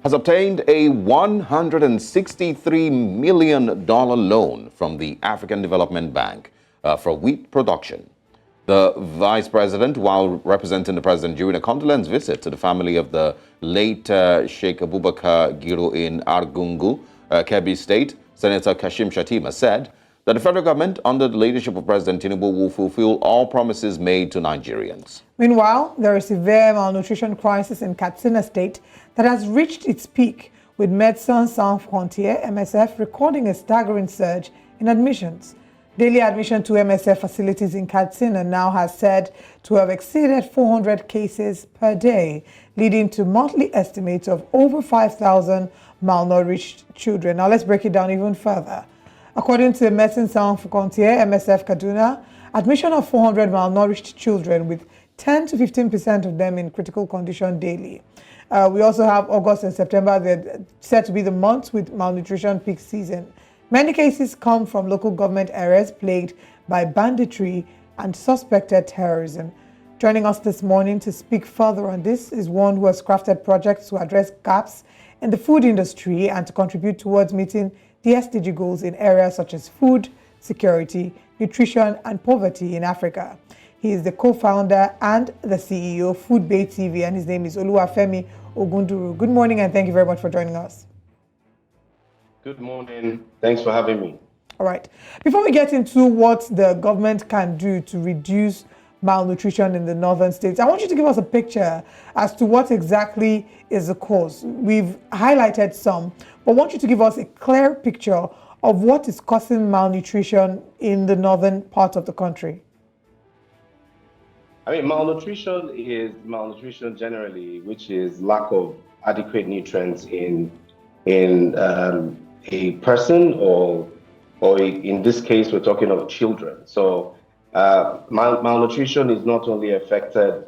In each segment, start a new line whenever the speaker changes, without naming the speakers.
has obtained a $163 million loan from the African Development Bank for wheat production. The vice president, while representing the president during a condolence visit to the family of the late Sheikh Abubakar Giro in Argungu, Kebbi State, Senator Kashim Shettima said that the federal government, under the leadership of President Tinubu, will fulfill all promises made to Nigerians.
Meanwhile, there is a severe malnutrition crisis in Katsina State that has reached its peak, with Médecins Sans Frontières, MSF, recording a staggering surge in admissions. Daily admission to MSF facilities in Katsina now has said to have exceeded 400 cases per day, leading to monthly estimates of over 5,000 malnourished children. Now let's break it down even further. According to Médecins Sans Frontières, MSF Kaduna, admission of 400 malnourished children, with 10 to 15% of them in critical condition daily. We also have August and September. They're said to be the months with malnutrition peak season. Many cases come from local government areas plagued by banditry and suspected terrorism. Joining us this morning to speak further on this is one who has crafted projects to address gaps in the food industry and to contribute towards meeting the SDG goals in areas such as food, security, nutrition, and poverty in Africa. He is the co-founder and the CEO of Food Bay TV, and his name is Oluwafemi Ogunduru. Good morning, and thank you very much for joining us.
Good morning. Thanks for having me.
All right. Before we get into what the government can do to reduce malnutrition in the northern states, I want you to give us a picture as to what exactly is the cause. We've highlighted some, but I want you to give us a clear picture of what is causing malnutrition in the northern part of the country.
I mean, malnutrition is malnutrition generally, which is lack of adequate nutrients in a person or in this case, we're talking of children. So malnutrition is not only affected,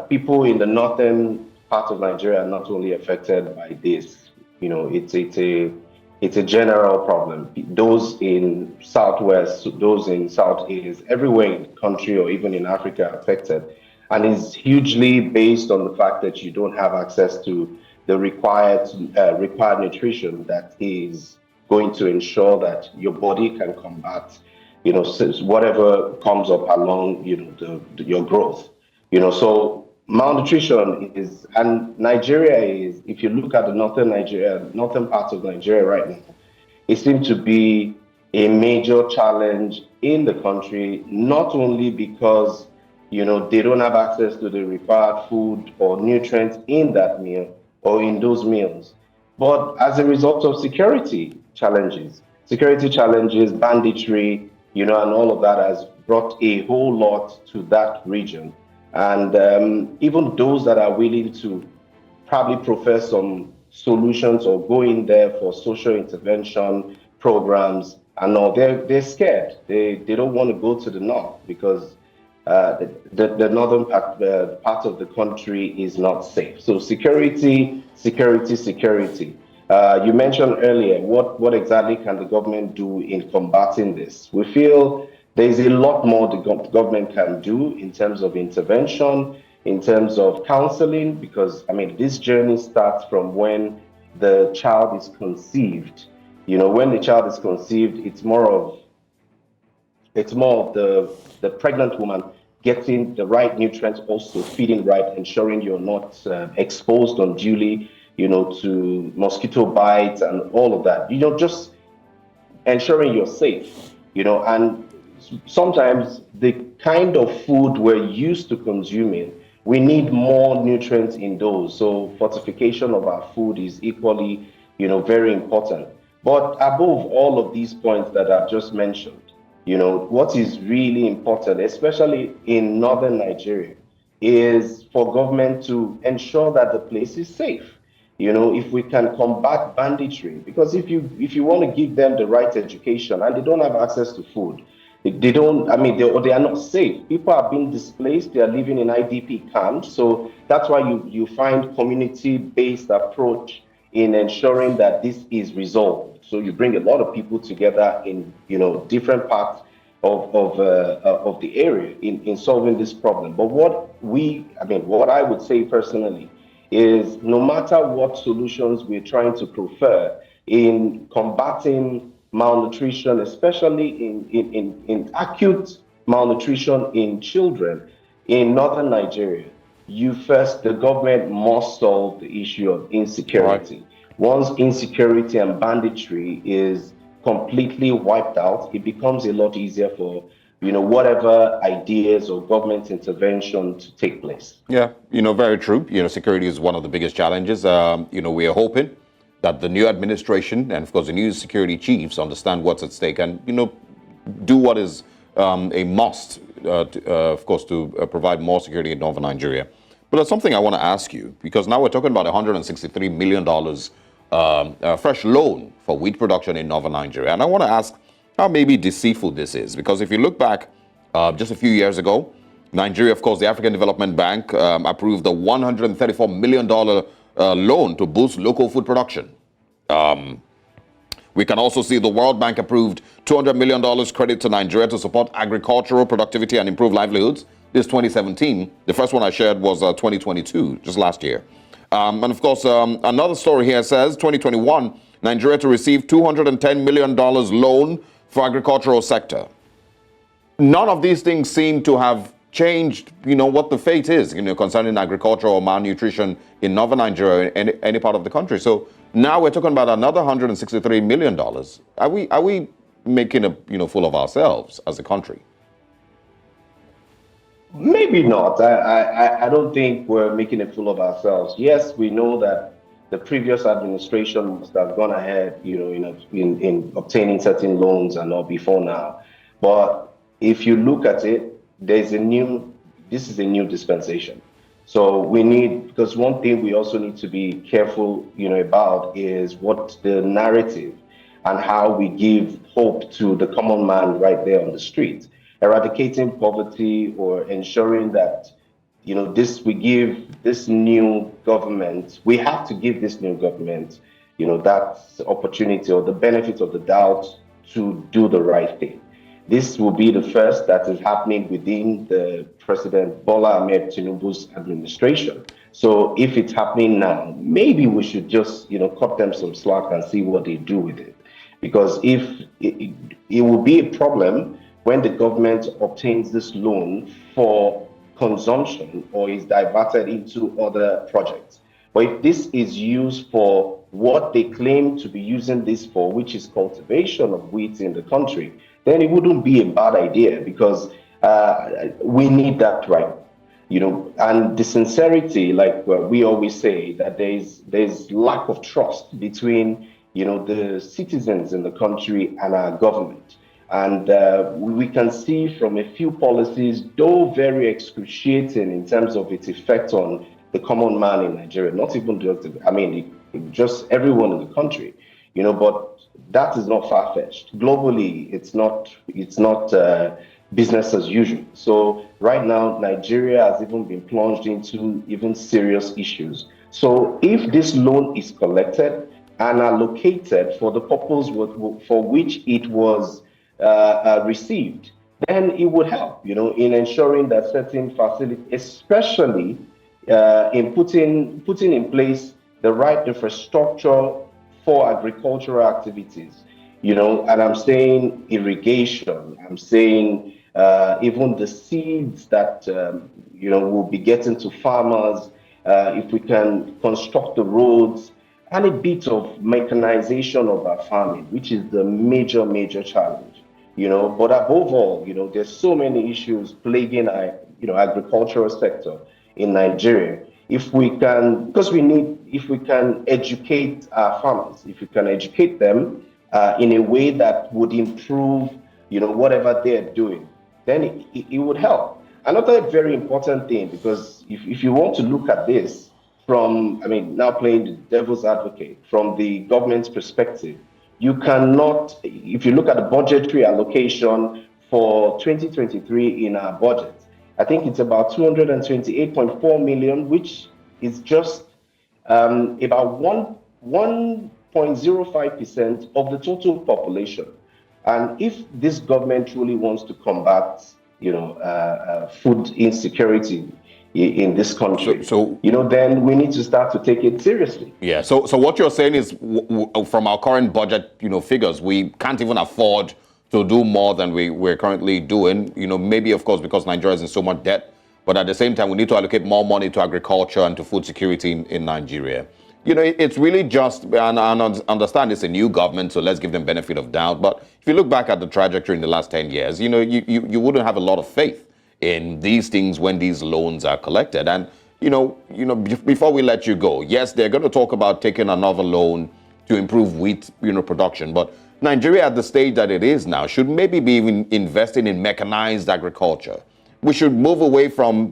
people in the northern part of Nigeria are not only affected by this. You know, it's a general problem. Those in southwest, those in southeast, everywhere in the country or even in Africa are affected, and it's hugely based on the fact that you don't have access to the required nutrition that is going to ensure that your body can combat, you know, whatever comes up along, you know, your growth, you know. So malnutrition is, and Nigeria is, if you look at the northern part of Nigeria right now, it seems to be a major challenge in the country, not only because, you know, they don't have access to the required food or nutrients in that meal or in those meals, but as a result of security challenges, banditry, you know, and all of that has brought a whole lot to that region. And even those that are willing to probably profess some solutions or go in there for social intervention programs and all, they're scared. They don't want to go to the north because the northern part of the country is not safe. So security. You mentioned earlier, what exactly can the government do in combating this? We feel there's a lot more the government can do in terms of intervention, in terms of counseling, because I mean, this journey starts from when the child is conceived. You know, when the child is conceived, it's more of the pregnant woman getting the right nutrients, also feeding right, ensuring you're not exposed unduly, you know, to mosquito bites and all of that. You know, just ensuring you're safe, you know. And sometimes the kind of food we're used to consuming, we need more nutrients in those. So fortification of our food is equally, you know, very important. But above all of these points that I've just mentioned, you know, what is really important, especially in northern Nigeria, is for government to ensure that the place is safe. You know, if we can combat banditry, because if you want to give them the right education and they don't have access to food, they are not safe. People are being displaced. They are living in IDP camps. So that's why you find community-based approach in ensuring that this is resolved. So you bring a lot of people together in, you know, different parts of the area in solving this problem. But what I would say personally is no matter what solutions we're trying to prefer in combating malnutrition, especially in acute malnutrition in children in northern Nigeria, the government must solve the issue of insecurity.
Right.
Once insecurity and banditry is completely wiped out, it becomes a lot easier for whatever ideas or government intervention to take place.
Yeah, very true. Security is one of the biggest challenges. We are hoping that the new administration and, of course, the new security chiefs understand what's at stake and, do what is a must, of course, to provide more security in northern Nigeria. But there's something I want to ask you, because now we're talking about $163 million fresh loan for wheat production in northern Nigeria. And I want to ask how maybe deceitful this is, because if you look back just a few years ago, Nigeria, of course, the African Development Bank approved a $134 million loan to boost local food production. We can also see the World Bank approved $200 million credit to Nigeria to support agricultural productivity and improve livelihoods. This is 2017. The first one I shared was 2022, just last year. And of course, another story here says 2021, Nigeria to receive $210 million loan for agricultural sector. None of these things seem to have changed, what the fate is, concerning agricultural malnutrition in northern Nigeria and any part of the country. So now we're talking about another $163 million. Are we making a fool of ourselves as a country?
Maybe not. I don't think we're making a fool of ourselves. Yes, we know that the previous administration must have gone ahead, in obtaining certain loans and all before now. But if you look at it, this is a new dispensation. So because one thing we also need to be careful, about is what the narrative and how we give hope to the common man right there on the street. Eradicating poverty or ensuring that, we give this new government, we have to give this new government, that opportunity or the benefit of the doubt to do the right thing. This will be the first that is happening within the President Bola Ahmed Tinubu's administration. So if it's happening now, maybe we should just, cut them some slack and see what they do with it. Because if it will be a problem when the government obtains this loan for consumption or is diverted into other projects. But if this is used for what they claim to be using this for, which is cultivation of wheat in the country, then it wouldn't be a bad idea, because we need that right. And the sincerity, like we always say, that there's lack of trust between, the citizens in the country and our government. And we can see from a few policies, though very excruciating in terms of its effect on the common man in Nigeria, not even just everyone in the country, but that is not far-fetched. Globally, it's not business as usual. So right now, Nigeria has even been plunged into even serious issues. So if this loan is collected and allocated for the purpose for which it was received, then it would help, in ensuring that certain facilities, especially in putting in place the right infrastructure for agricultural activities, and I'm saying irrigation, I'm saying even the seeds that, will be getting to farmers, if we can construct the roads, and a bit of mechanization of our farming, which is the major, major challenge, but above all, there's so many issues plaguing our, agricultural sector in Nigeria. If we can educate our farmers, if we can educate them in a way that would improve, whatever they're doing, then it would help. Another very important thing, because if you want to look at this from, now playing the devil's advocate, from the government's perspective, you cannot, if you look at the budgetary allocation for 2023 in our budget, I think it's about 228.4 million, which is just about 1.05% of the total population. And if this government truly wants to combat, food insecurity, in this country,
So
then we need to start to take it seriously.
yeah. So what you're saying is, from our current budget, figures, we can't even afford to do more than we're currently doing. Maybe of course because Nigeria is in so much debt, but at the same time we need to allocate more money to agriculture and to food security in Nigeria. It's really just, and I understand it's a new government, so let's give them benefit of doubt. But if you look back at the trajectory in the last 10 years, you wouldn't have a lot of faith in these things when these loans are collected. And before we let you go, yes, they're going to talk about taking another loan to improve wheat, production. But Nigeria, at the stage that it is now, should maybe be even investing in mechanized agriculture. We should move away from,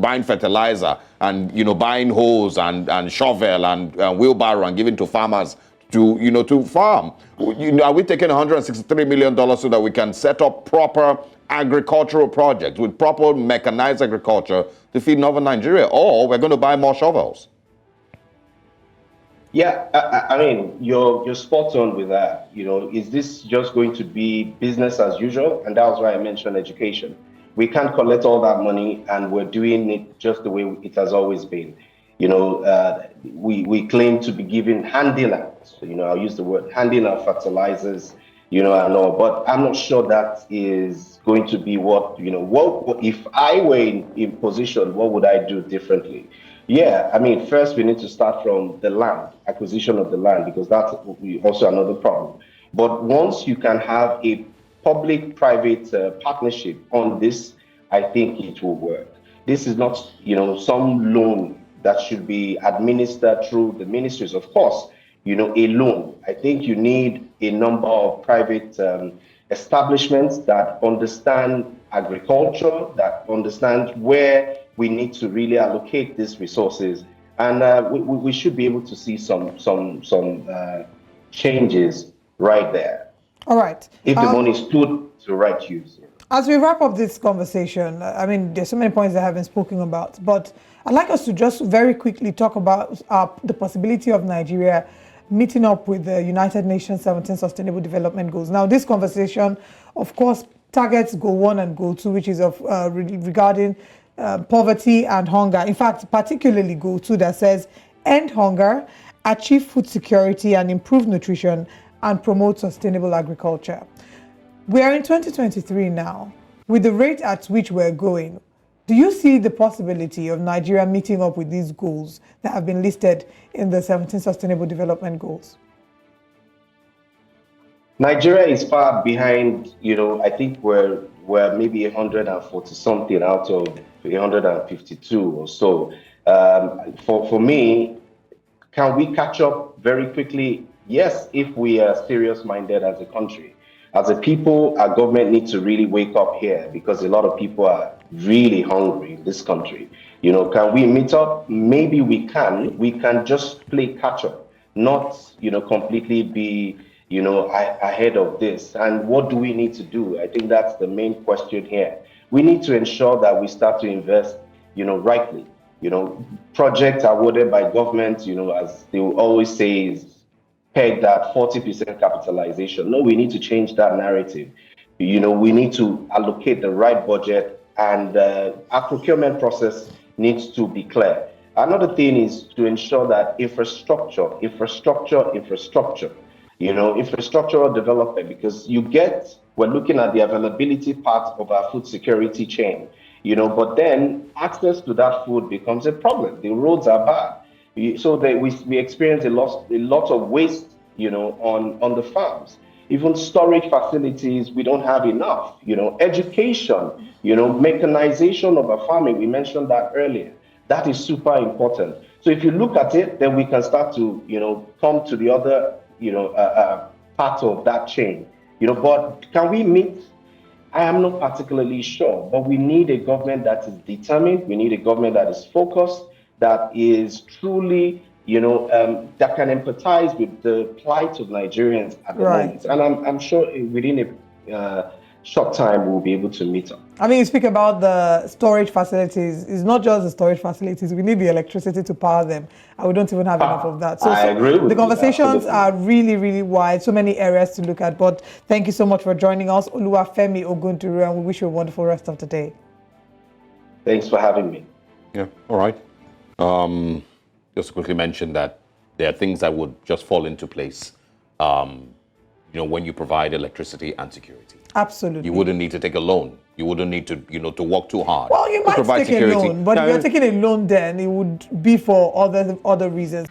buying fertilizer and, buying hose and shovel and wheelbarrow and giving to farmers to farm. Are we taking $163 million so that we can set up proper agricultural projects with proper mechanized agriculture to feed northern Nigeria, or we're going to buy more shovels?
Yeah, I mean, you're spot on with that. Is this just going to be business as usual? And that was why I mentioned education. We can't collect all that money and we're doing it just the way it has always been. We claim to be giving handing out, I'll use the word handing out fertilizers, and all, but I'm not sure that is going to be what if I were in position, what would I do differently? Yeah, I mean, first we need to start from the land, acquisition of the land, because that's also another problem. But once you can have a public-private partnership on this, I think it will work. This is not, some loan that should be administered through the ministries. Of course, a loan. I think you need a number of private establishments that understand agriculture, that understand where we need to really allocate these resources, and we should be able to see some changes right there.
All right.
If the money is put to right use.
As we wrap up this conversation, I mean, there's so many points that have been spoken about, but I'd like us to just very quickly talk about the possibility of Nigeria meeting up with the United Nations 17 Sustainable Development Goals. Now, this conversation, of course, targets Goal 1 and Goal 2, which is regarding poverty and hunger. In fact, particularly Goal 2 that says end hunger, achieve food security and improve nutrition, and promote sustainable agriculture. We are in 2023 now. With the rate at which we're going, do you see the possibility of Nigeria meeting up with these goals that have been listed in the 17 Sustainable Development Goals?
Nigeria is far behind. I think we're maybe 140 something out of 152 or so. For me, can we catch up very quickly? Yes, if we are serious-minded as a country. As a people, our government needs to really wake up here, because a lot of people are really hungry in this country. Can we meet up? Maybe we can. We can just play catch-up, not, completely be, ahead of this. And what do we need to do? I think that's the main question here. We need to ensure that we start to invest, rightly. Projects awarded by government, as they will always say, is pegged at 40% capitalization. No, we need to change that narrative. We need to allocate the right budget, and our procurement process needs to be clear. Another thing is to ensure that infrastructural development, because we're looking at the availability part of our food security chain, but then access to that food becomes a problem. The roads are bad. So that we experience a lot of waste, on the farms. Even storage facilities, we don't have enough. Education, mechanization of our farming. We mentioned that earlier. That is super important. So if you look at it, then we can start to, come to the other, part of that chain. But can we meet? I am not particularly sure, but we need a government that is determined. We need a government that is focused, that is truly, that can empathize with the plight of Nigerians at the moment. And I'm sure within a short time we'll be able to meet up.
I mean, you speak about the storage facilities. It's not just the storage facilities. We need the electricity to power them, and we don't even have enough of that. So
I agree with
the conversations
you,
are really, really wide. So many areas to look at. But thank you so much for joining us, Oluwafemi Ogunturu, and we wish you a wonderful rest of the day.
Thanks for having me.
Yeah, all right. Just to quickly mention that there are things that would just fall into place, when you provide electricity and security.
Absolutely.
You wouldn't need to take a loan. You wouldn't need to, to work too hard.
Well, you might take a loan, but if you're taking a loan, then it would be for other reasons.